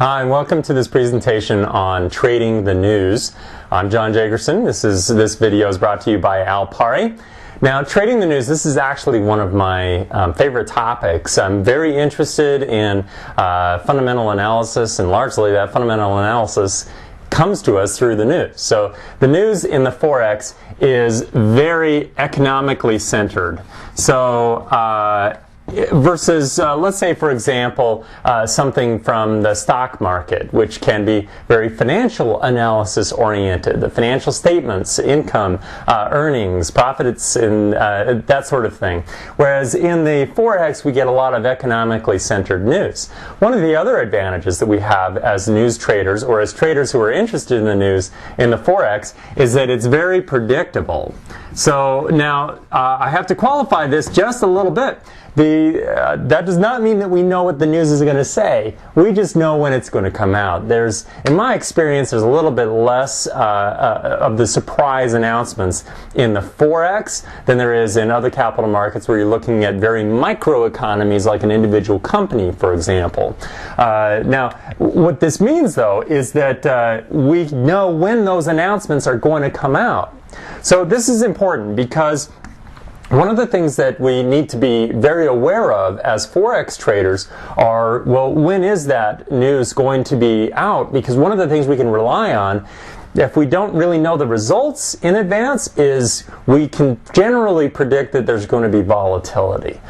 Hi, and welcome to this presentation on trading the news. I'm John Jagerson. This video is brought to you by Alpari. Now, trading the news, this is actually one of my favorite topics. I'm very interested in fundamental analysis, and largely that fundamental analysis comes to us through the news. So the news in the Forex is very economically centered. So versus, let's say, for example, something from the stock market, which can be very financial analysis oriented, the financial statements, income, earnings, profits, and that sort of thing. Whereas in the Forex, we get a lot of economically centered news. One of the other advantages that we have as news traders, or as traders who are interested in the news in the Forex, is that it's very predictable. So now, I have to qualify this just a little bit. That does not mean that we know what the news is going to say. We just know when it's going to come out. In my experience, there's a little bit less of the surprise announcements in the Forex than there is in other capital markets where you're looking at very micro economies like an individual company, for example. Now, what this means, though, is that we know when those announcements are going to come out. So this is important because one of the things that we need to be very aware of as Forex traders are, well, when is that news going to be out? Because one of the things we can rely on, if we don't really know the results in advance, is we can generally predict that there's going to be volatility.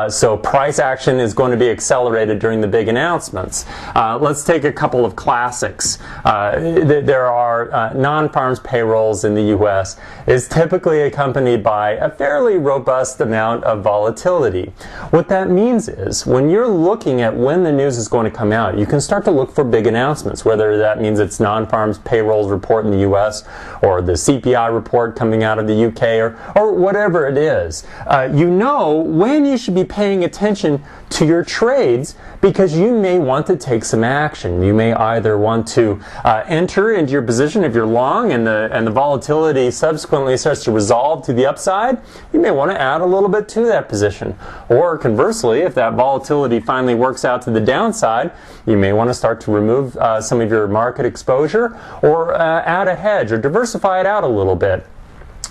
So price action is going to be accelerated during the big announcements. Let's take a couple of classics. There are non-farms payrolls in the U.S. is typically accompanied by a fairly robust amount of volatility. What that means is when you're looking at when the news is going to come out, you can start to look for big announcements, whether that means it's non-farms payrolls report in the U.S. or the CPI report coming out of the U.K. or whatever it is. You know when you should be paying attention to your trades because you may want to take some action. You may either want to enter into your position if you're long and the volatility subsequently starts to resolve to the upside. You may want to add a little bit to that position. Or conversely, if that volatility finally works out to the downside, you may want to start to remove some of your market exposure or add a hedge or diversify it out a little bit.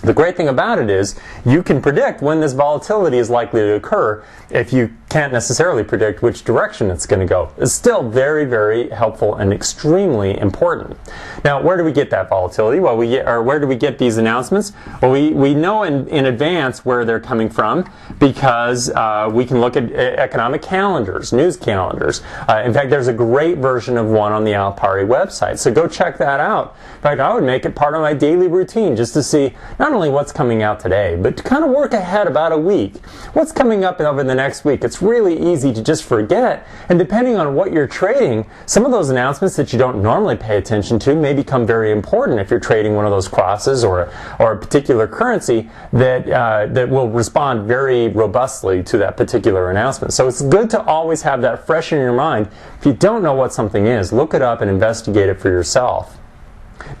The great thing about it is you can predict when this volatility is likely to occur if you can't necessarily predict which direction it's going to go. It's still very, very helpful and extremely important. Now, where do we get that volatility? Well, where do we get these announcements? Well, we know in advance where they're coming from because we can look at economic calendars, news calendars. In fact, there's a great version of one on the Alpari website, so go check that out. In fact, I would make it part of my daily routine just to see not only what's coming out today, but to kind of work ahead about a week. What's coming up over the next week? It's really easy to just forget, and depending on what you're trading, some of those announcements that you don't normally pay attention to may become very important if you're trading one of those crosses or a particular currency that will respond very robustly to that particular announcement. So it's good to always have that fresh in your mind. If you don't know what something is, look it up and investigate it for yourself.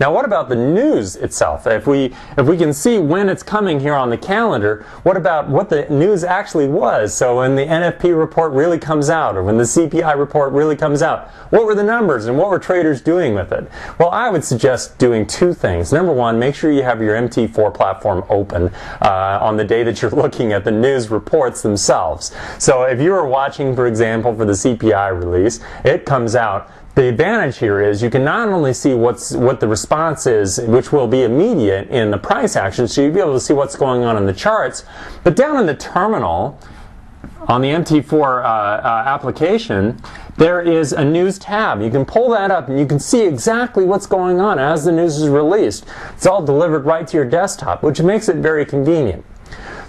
Now, what about the news itself? If we can see when it's coming here on the calendar, what about what the news actually was? So when the NFP report really comes out, or when the CPI report really comes out, what were the numbers and what were traders doing with it? Well, I would suggest doing two things. Number one, make sure you have your MT4 platform open on the day that you're looking at the news reports themselves. So if you are watching, for example, for the CPI release, it comes out. The advantage here is you can not only see what the response is, which will be immediate in the price action, so you'll be able to see what's going on in the charts, but down in the terminal, on the MT4 application, there is a news tab. You can pull that up and you can see exactly what's going on as the news is released. It's all delivered right to your desktop, which makes it very convenient.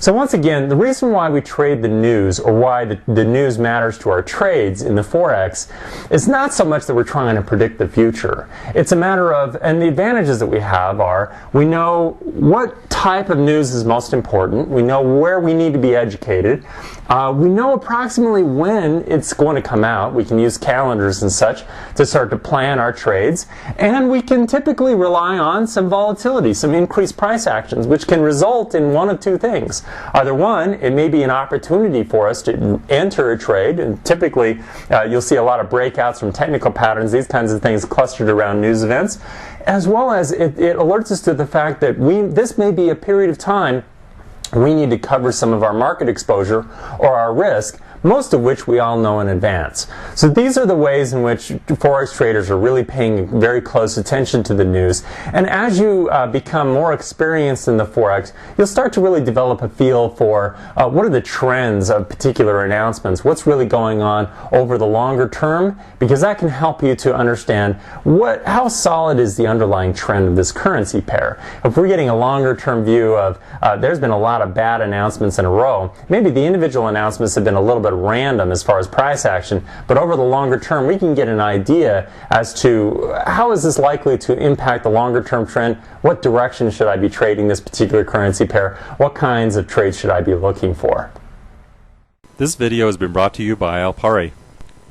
So once again, the reason why we trade the news, or why the news matters to our trades in the Forex, is not so much that we're trying to predict the future. It's a matter of, and the advantages that we have are, we know what type of news is most important, we know where we need to be educated, we know approximately when it's going to come out. We can use calendars and such to start to plan our trades, and we can typically rely on some volatility, some increased price actions, which can result in one of two things. Either one, it may be an opportunity for us to enter a trade, and typically you'll see a lot of breakouts from technical patterns, these kinds of things clustered around news events, as well as it alerts us to the fact that this may be a period of time we need to cover some of our market exposure or our risk, most of which we all know in advance. So these are the ways in which Forex traders are really paying very close attention to the news. And as you become more experienced in the Forex, you'll start to really develop a feel for what are the trends of particular announcements, what's really going on over the longer term, because that can help you to understand how solid is the underlying trend of this currency pair. If we're getting a longer term view of there's been a lot of bad announcements in a row, maybe the individual announcements have been a little bit random as far as price action, but over the longer term we can get an idea as to how is this likely to impact the longer term trend, what direction should I be trading this particular currency pair, what kinds of trades should I be looking for. This video has been brought to you by Alpari.